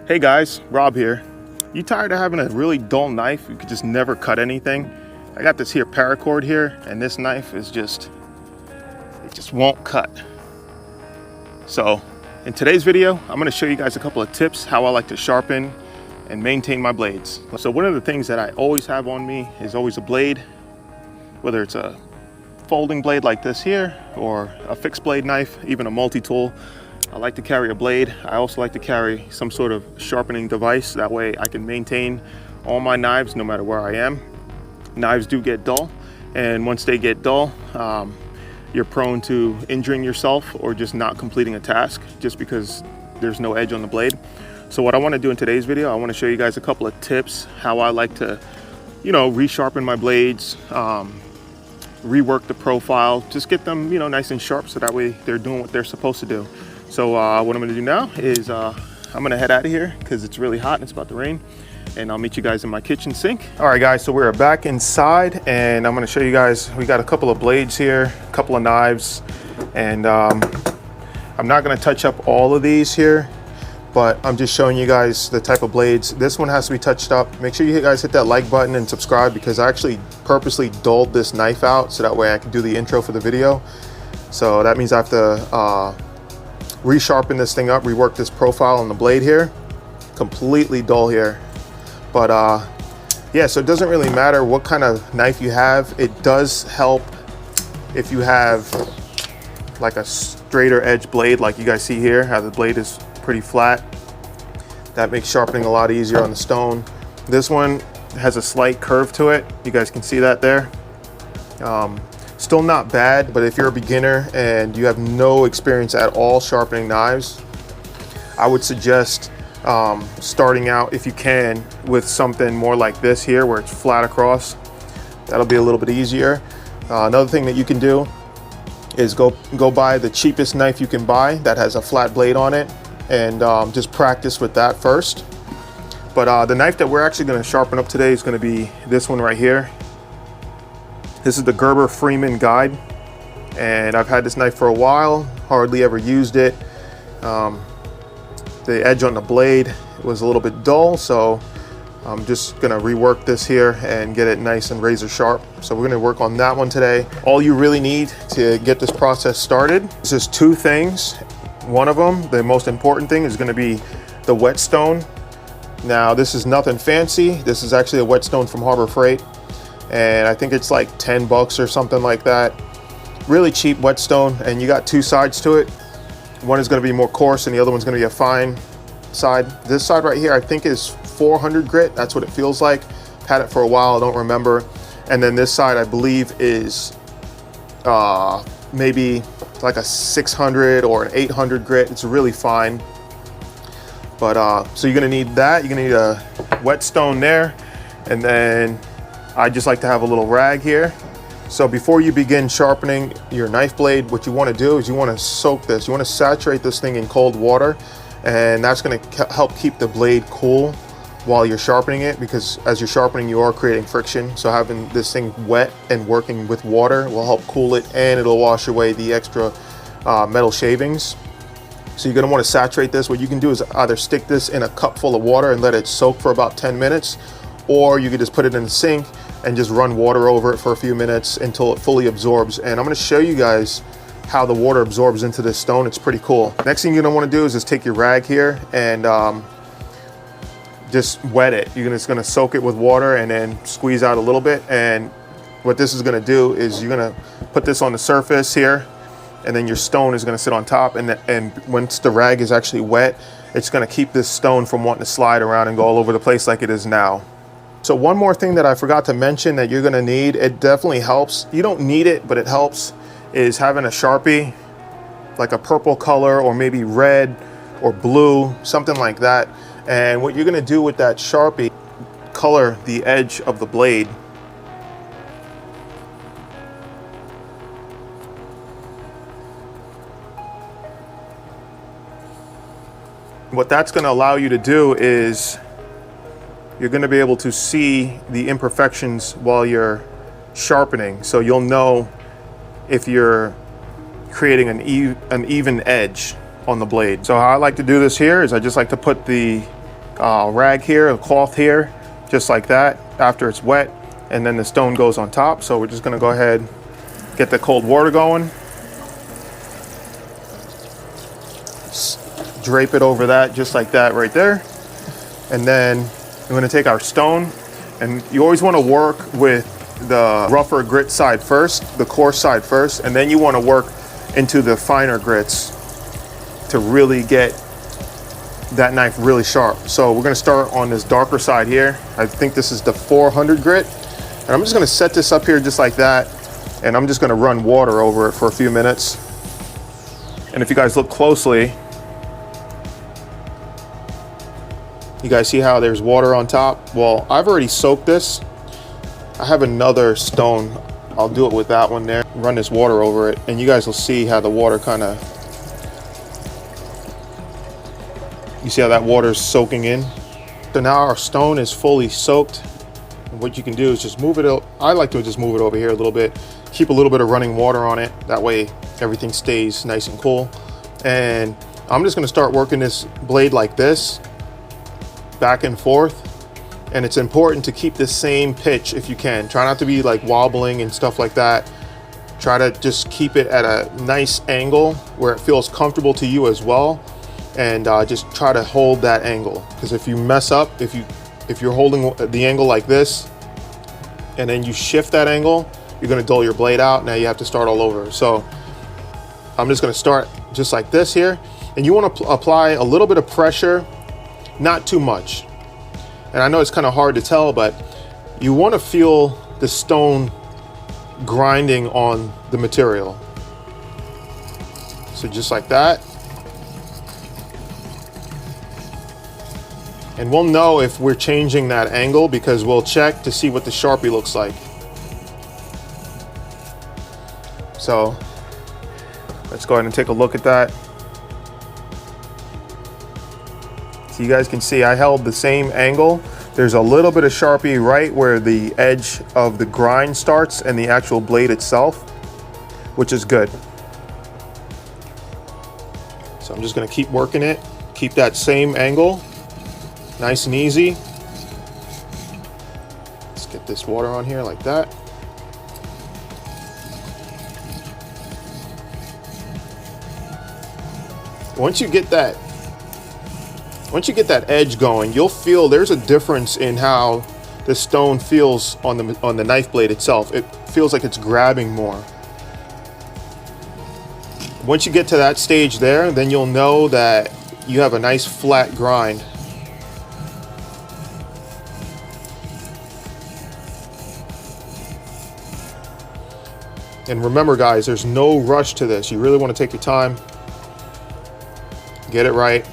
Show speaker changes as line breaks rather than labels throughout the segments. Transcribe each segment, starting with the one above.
Hey guys, Rob here. You tired of having a really dull knife? You could just never cut anything? I got this here paracord here, and this knife is it just won't cut. So in today's video, I'm gonna show you guys a couple of tips how I like to sharpen and maintain my blades. So one of the things that I always have on me is always a blade, whether it's a folding blade like this here, or a fixed blade knife, even a multi-tool. I like to carry a blade. I also like to carry some sort of sharpening device. That way I can maintain all my knives no matter where I am. Knives do get dull, and once they get dull, you're prone to injuring yourself or just not completing a task just because there's no edge on the blade. So what I want to do in today's video, I want to show you guys a couple of tips how I like to, resharpen my blades, rework the profile, just get them, nice and sharp so that way they're doing what they're supposed to do. So what I'm gonna do now is I'm gonna head out of here because it's really hot and it's about to rain, and I'll meet you guys in my kitchen sink. All right guys, so we're back inside and I'm gonna show you guys, we got a couple of blades here, a couple of knives, and I'm not gonna touch up all of these here, but I'm just showing you guys the type of blades. This one has to be touched up. Make sure you guys hit that like button and subscribe because I actually purposely dulled this knife out so that way I can do the intro for the video. So that means I have to resharpen this thing up, rework this profile on the blade here. Completely dull here, but yeah, so it doesn't really matter what kind of knife you have. It does help if you have like a straighter edge blade like you guys see here, how the blade is pretty flat. That makes sharpening a lot easier on the stone. This one has a slight curve to it. You guys can see that there. Still not bad, but if you're a beginner and you have no experience at all sharpening knives, I would suggest starting out, if you can, with something more like this here where it's flat across. That'll be a little bit easier. Another thing that you can do is go buy the cheapest knife you can buy that has a flat blade on it, and just practice with that first. But the knife that we're actually going to sharpen up today is going to be this one right here. This is the Gerber Freeman Guide, and I've had this knife for a while, hardly ever used it. The edge on the blade was a little bit dull, so I'm just gonna rework this here and get it nice and razor sharp. So we're gonna work on that one today. All you really need to get this process started is just two things. One of them, the most important thing, is gonna be the whetstone. Now this is nothing fancy. This is actually a whetstone from Harbor Freight, and I think it's like 10 bucks or something like that. Really cheap whetstone, and you got two sides to it. One is going to be more coarse and the other one's going to be a fine side. This side right here I think is 400 grit, that's what it feels like. Had it for a while, I don't remember. And then this side I believe is maybe like a 600 or an 800 grit. It's really fine. But so you're going to need that. You're going to need a whetstone there, and then I just like to have a little rag here. So before you begin sharpening your knife blade, what you want to do is you want to soak this. You want to saturate this thing in cold water, and that's going to help keep the blade cool while you're sharpening it, because as you're sharpening you are creating friction. So having this thing wet and working with water will help cool it, and it'll wash away the extra metal shavings. So you're going to want to saturate this. What you can do is either stick this in a cup full of water and let it soak for about 10 minutes, or you could just put it in the sink and just run water over it for a few minutes until it fully absorbs. And I'm going to show you guys how the water absorbs into this stone. It's pretty cool. Next thing you're going to want to do is just take your rag here and just wet it. You're just going to soak it with water and then squeeze out a little bit. And what this is going to do is you're going to put this on the surface here, and then your stone is going to sit on top. And once the rag is actually wet, it's going to keep this stone from wanting to slide around and go all over the place like it is now. So one more thing that I forgot to mention that you're going to need, it definitely helps. You don't need it, but it helps, is having a Sharpie, like a purple color or maybe red or blue, something like that. And what you're going to do with that Sharpie, color the edge of the blade. What that's going to allow you to do is you're going to be able to see the imperfections while you're sharpening. So you'll know if you're creating an even edge on the blade. So how I like to do this here is I just like to put the rag here, a cloth here, just like that after it's wet, and then the stone goes on top. So we're just gonna go ahead, get the cold water going, drape it over that just like that right there. And then we're gonna take our stone, and you always wanna work with the rougher grit side first, the coarse side first, and then you wanna work into the finer grits to really get that knife really sharp. So we're gonna start on this darker side here. I think this is the 400 grit. And I'm just gonna set this up here just like that. And I'm just gonna run water over it for a few minutes. And if you guys look closely, you guys see how there's water on top? Well, I've already soaked this. I have another stone. I'll do it with that one there. Run this water over it, and you guys will see how the water you see how that water is soaking in? So now our stone is fully soaked. And what you can do is just move it. I like to just move it over here a little bit. Keep a little bit of running water on it. That way everything stays nice and cool. And I'm just gonna start working this blade like this, back and forth. And it's important to keep the same pitch if you can. Try not to be like wobbling and stuff like that. Try to just keep it at a nice angle where it feels comfortable to you as well. And just try to hold that angle. Because if you mess up, if you're holding the angle like this, and then you shift that angle, you're gonna dull your blade out. Now you have to start all over. So I'm just gonna start just like this here. And you wanna apply a little bit of pressure, not too much. And I know it's kind of hard to tell, but you want to feel the stone grinding on the material. So just like that. And we'll know if we're changing that angle because we'll check to see what the Sharpie looks like. So let's go ahead and take a look at that. So you guys can see I held the same angle. There's a little bit of Sharpie right where the edge of the grind starts and the actual blade itself, which is good. So I'm just gonna keep working it. Keep that same angle, nice and easy. Let's get this water on here like that. Once you get that edge going, you'll feel there's a difference in how the stone feels on the knife blade itself. It feels like it's grabbing more. Once you get to that stage there, then you'll know that you have a nice flat grind. And remember guys, there's no rush to this. You really want to take your time, get it right.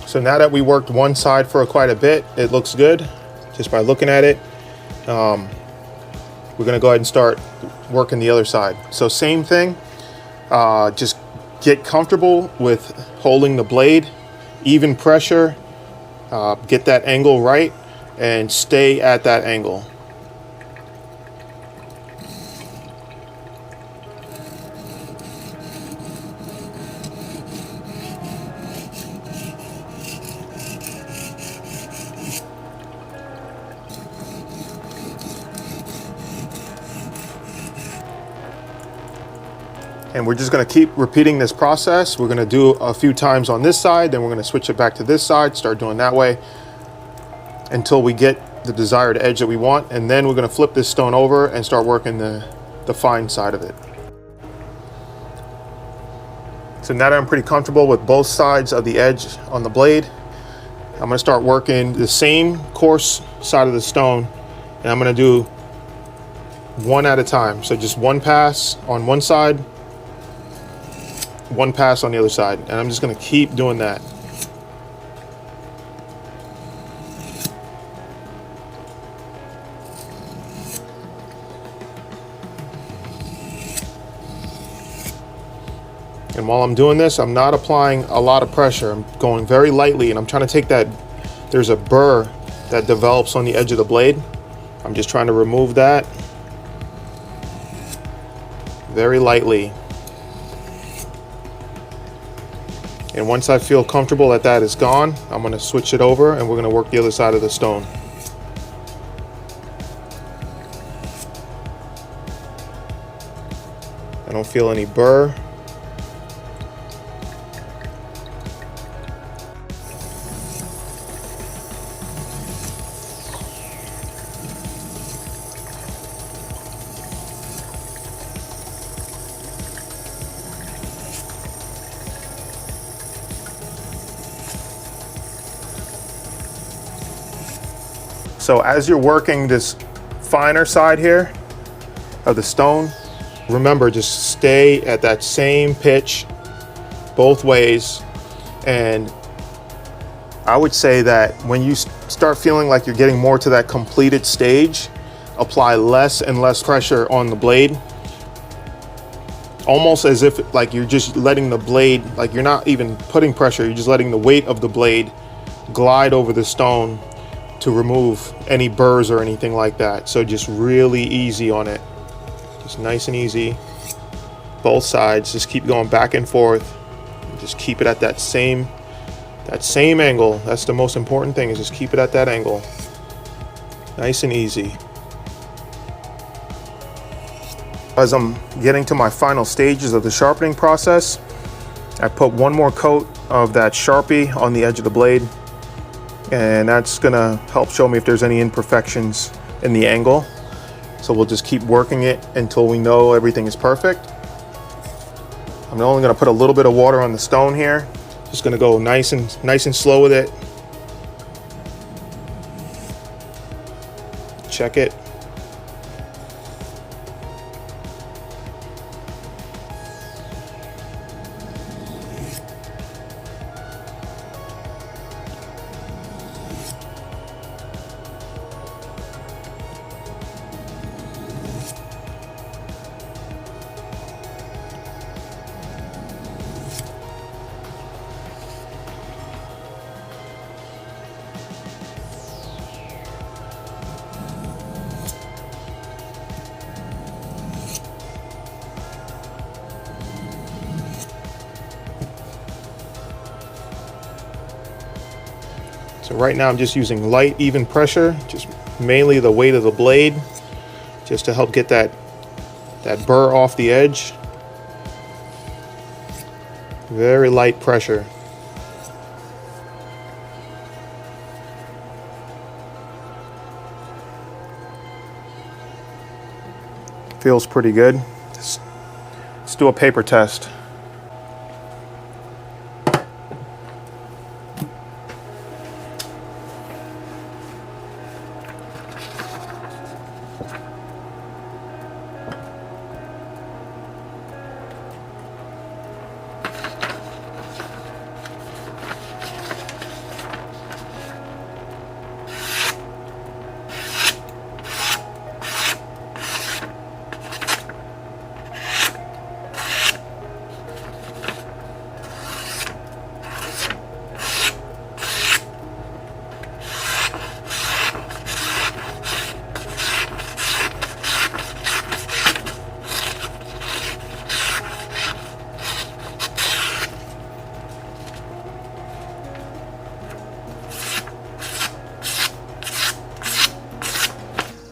So now that we worked one side for quite a bit, it looks good just by looking at it. We're gonna go ahead and start working the other side. So same thing, just get comfortable with holding the blade, even pressure, get that angle right, and stay at that angle. And we're just gonna keep repeating this process. We're gonna do a few times on this side, then we're gonna switch it back to this side, start doing that way until we get the desired edge that we want. And then we're gonna flip this stone over and start working the fine side of it. So now that I'm pretty comfortable with both sides of the edge on the blade, I'm gonna start working the same coarse side of the stone, and I'm gonna do one at a time. So just one pass on one side, one pass on the other side, and I'm just going to keep doing that. And while I'm doing this, I'm not applying a lot of pressure. I'm going very lightly, and I'm trying to take that, there's a burr that develops on the edge of the blade. I'm just trying to remove that very lightly. And once I feel comfortable that that is gone, I'm going to switch it over and we're going to work the other side of the stone. I don't feel any burr. So as you're working this finer side here of the stone, remember, just stay at that same pitch both ways. And I would say that when you start feeling like you're getting more to that completed stage, apply less and less pressure on the blade. Almost as if like you're just letting the blade, like you're not even putting pressure, you're just letting the weight of the blade glide over the stone to remove any burrs or anything like that. So just really easy on it. Just nice and easy. Both sides, just keep going back and forth. Just keep it at that same angle. That's the most important thing, is just keep it at that angle. Nice and easy. As I'm getting to my final stages of the sharpening process, I put one more coat of that Sharpie on the edge of the blade, and that's gonna help show me if there's any imperfections in the angle. So we'll just keep working it until we know everything is perfect. I'm only gonna put a little bit of water on the stone here. Just gonna go nice and slow with it. Check it. So right now I'm just using light, even pressure, just mainly the weight of the blade, just to help get that burr off the edge. Very light pressure. Feels pretty good. Let's do a paper test.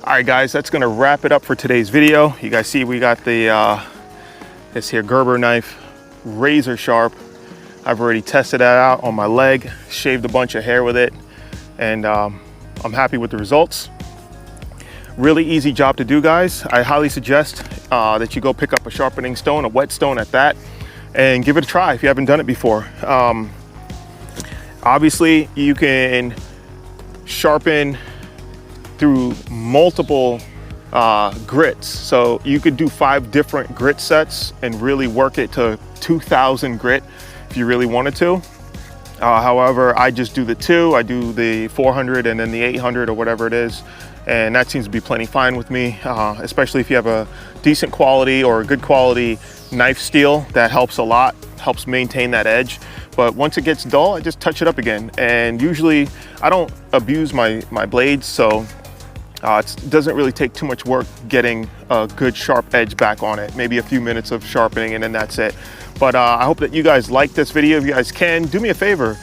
All right, guys, that's gonna wrap it up for today's video. You guys see we got the this here Gerber knife, razor sharp. I've already tested that out on my leg, shaved a bunch of hair with it, and I'm happy with the results. Really easy job to do, guys. I highly suggest that you go pick up a sharpening stone, a wet stone at that, and give it a try if you haven't done it before. Obviously, you can sharpen through multiple grits. So you could do 5 different grit sets and really work it to 2,000 grit if you really wanted to. However, I just do the 2. I do the 400 and then the 800 or whatever it is. And that seems to be plenty fine with me, especially if you have a decent quality or a good quality knife steel. That helps a lot, helps maintain that edge. But once it gets dull, I just touch it up again. And usually I don't abuse my blades, so it doesn't really take too much work getting a good sharp edge back on it. Maybe a few minutes of sharpening and then that's it. But I hope that you guys like this video. If you guys can, do me a favor,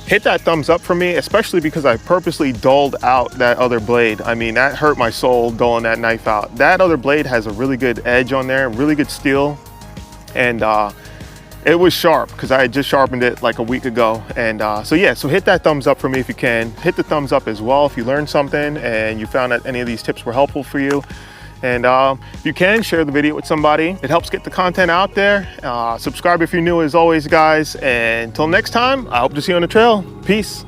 hit that thumbs up for me, especially because I purposely dulled out that other blade. I mean, that hurt my soul, dulling that knife out. That other blade has a really good edge on there, really good steel. And it was sharp because I had just sharpened it like a week ago. And so yeah, so hit that thumbs up for me if you can. Hit the thumbs up as well if you learned something and you found that any of these tips were helpful for you. And if you can, share the video with somebody. It helps get the content out there. Subscribe if you're new as always, guys. And until next time, I hope to see you on the trail. Peace.